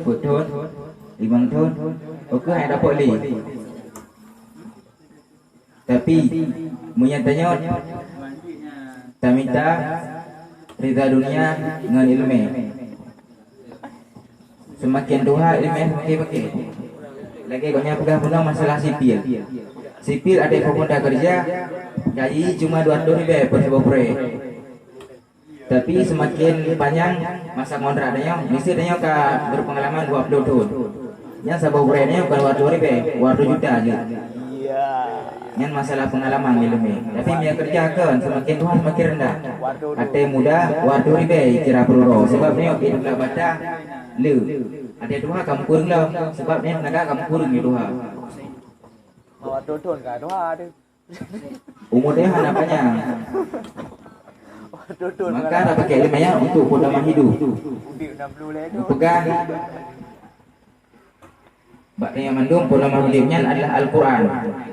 10 tahun, 5 tahun, okey hai dapat li. Tapi menyatanya tak minta rida dunia dengan ilmu. Semakin doha ilmu semakin pakai. Lagi kau pegang punang masalah sipil. Sipil ada pemuda kerja, gaji cuma 200 ribu per sebuah proyek. Tapi semakin panjang masa kontrak dia, mesti dia berpengalaman 20 tahun. Yang sebuah proyeknya bukan 200 ribu, 200 juta aja. Yang masalah pengalaman ilmu. Tapi dia kerja kan semakin Tuhan semakin rendah. Ada muda 200 ribu kira perlu. Sebab ni hidup lah baca le. Ada doa kamu kurang lah. Sebab ni negara kamu kurang ni doa. Dodon kan doa tu. Umur dia hanapannya. Maka ada pakai ilmunya untuk podaman hidup. Pegang. Bakti yang mandung podaman hidupnya adalah Al-Quran.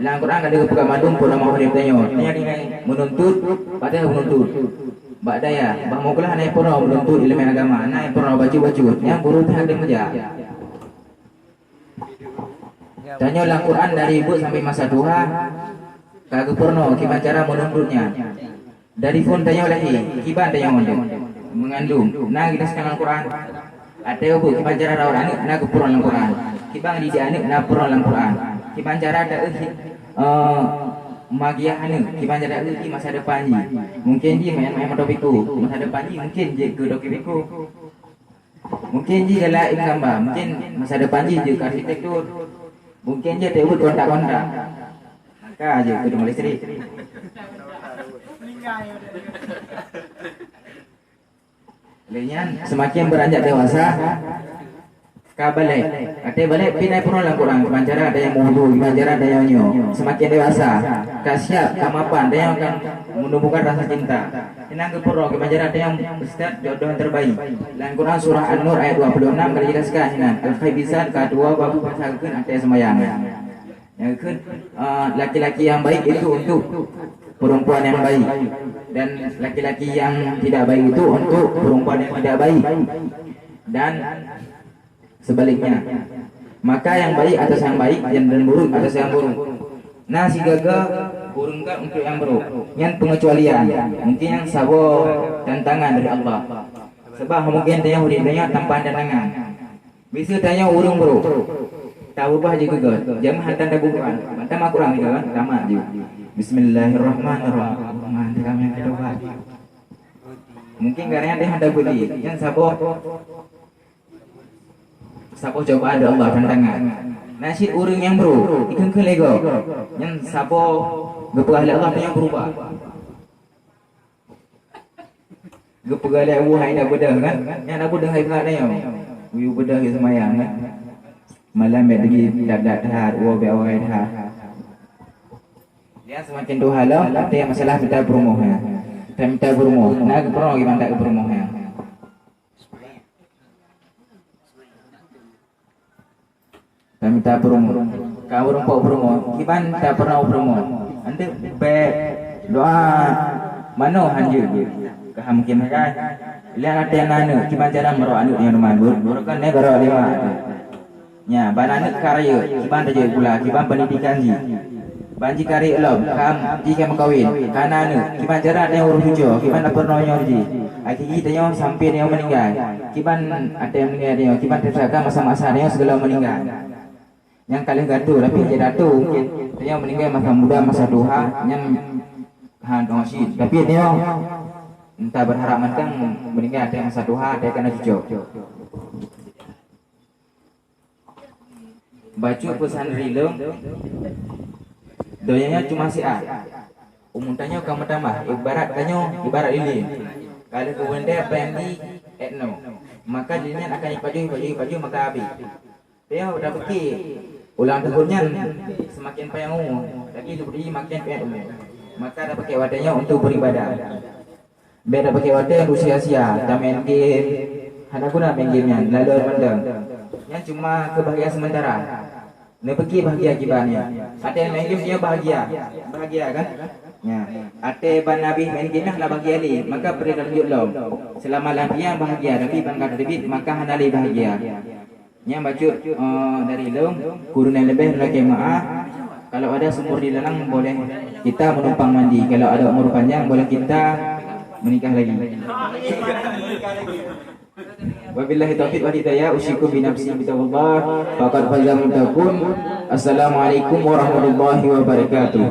Dalam Al-Quran ada pegang mandung podaman hidupnya. Dia dengan menuntut, pada menuntut. Bakti ya, bahamukulah naik pernah menuntut ilmu agama, naik pernah baju-baju. Yang buruk pihak dia menjak. Tanya Al-Quran dari ibu sampai masa tua, kagak pernah gimana cara menuntutnya. Dari pun tanya lagi, gimana tanya mengandung. Nah kita sekarang Al-Quran. Ada ibu gimana cara rawat anak, nah kepurun Al-Quran. Gimana didik anak, nah purun Al-Quran. Gimana cara ada magiah anak, gimana cara ada masa depan ni. Mungkin dia main motopiku, masa depan ni mungkin je ke dokipiku. Mungkin je dalam gambar, mungkin masa depan je ke arsitektur. Mungkin je terbut kontak-kontak. Maka aja ke rumah listrik. Lainnya semakin beranjak dewasa, kabalik. Ada balik pinai pun orang kurang. Kemancara ada yang mudu, kemancara ada yang nyo. Semakin dewasa, kasiap, kamapan, ada yang akan menumbuhkan rasa cinta. Inang kepuro, kemancara ada yang ustaz jodoh yang terbaik. Dalam Quran surah An-Nur ayat 26 kali jelaskan inang. Al-Khaibisan kedua babu pasalkan ada semayang. Yang ke laki-laki yang baik itu untuk perempuan yang baik, dan laki-laki yang tidak baik itu untuk perempuan yang tidak baik, dan sebaliknya. Maka yang baik atas yang baik dan buruk atas yang buruk. Nah si gagal burungkan untuk yang buruk. Yang pengecualian mungkin yang sabo tantangan dari Allah. Sebab mungkin tanya hudipnya tanpa tantangan. Bisa tanya urung buruk. Tak ubah je gagal. Jangan hantar dah bukan. Hantar mak kurang juga kan. Tamat je. Bismillahirrahmanirrahim. Mantap kami yang doa. Mungkin karena dia hendak beli. Yang sabo coba ada Allah tantangan. Nasib orang yang bro, ikan ke lego. Yang sabo gepegah Allah yang berubah. Gepegah Allah hai dah bedah kan? Yang nak bedah hai pula dia. Wiu bedah ke semayang kan? Malam lagi dadat har, wabe awai har. Dia semakin doa lah, ada yang masalah minta berumah. Kita minta berumah. Nak pernah gimana tak berumah? Kita minta berumah. Kau berumah berumah. Gimana tak pernah berumah? Anda baik doa mana hanya kaham mungkin kan? Lihat ada yang anu, gimana cara merawat anak yang rumah bukan negara lewat. Ya, anak karya, gimana je pula, gimana pendidikan je. Banji kari elom, kam jika mengkawin, karena anu, gimana cara ada yang urus hujur, gimana pernah nyor je. Akhirnya dia sampai dia meninggal. Gimana ada yang meninggal dia, gimana tersangka masa-masa dia segala meninggal. Yang kalian gaduh, tapi dia datu mungkin dia meninggal masa muda, masa duha, yang handosi. Tapi dia entah berharap macam meninggal ada masa duha, dia kena hujur. Baca pesan rilung doyanya cuma si A. Umum tanya kamu tambah ibarat tanya ibarat ini. Kalau kemudian dia pendi etno, maka dirinya akan baju maka habis. Dia sudah fikir ulang tahunnya semakin panjang umur, tapi diberi makin panjang umur. Maka ada pakai wadahnya untuk beribadah. Beda pakai wadah yang sia-sia, tak main game. Hendak guna main gamenya, lalu mendeng. Yang cuma kebahagiaan sementara. Dia pergi bahagia akibatnya. Ada yang main game dia bahagia kan? Ya. Ada ban Nabi main game lah bahagia ni. Maka beri lanjut lo. Selama dia bahagia, tapi ban kata debit maka handali bahagia. Yang bacut dari ilung kurun yang lebih lagi maaf. Kalau ada sumur di dalam boleh kita menumpang mandi. Kalau ada umur panjang boleh kita menikah lagi. Wabillahi taufiq wal hidayah. Usyhikum bi nafsi bitaqullah. Faqad faza muttaqun. Assalamualaikum warahmatullahi wabarakatuh.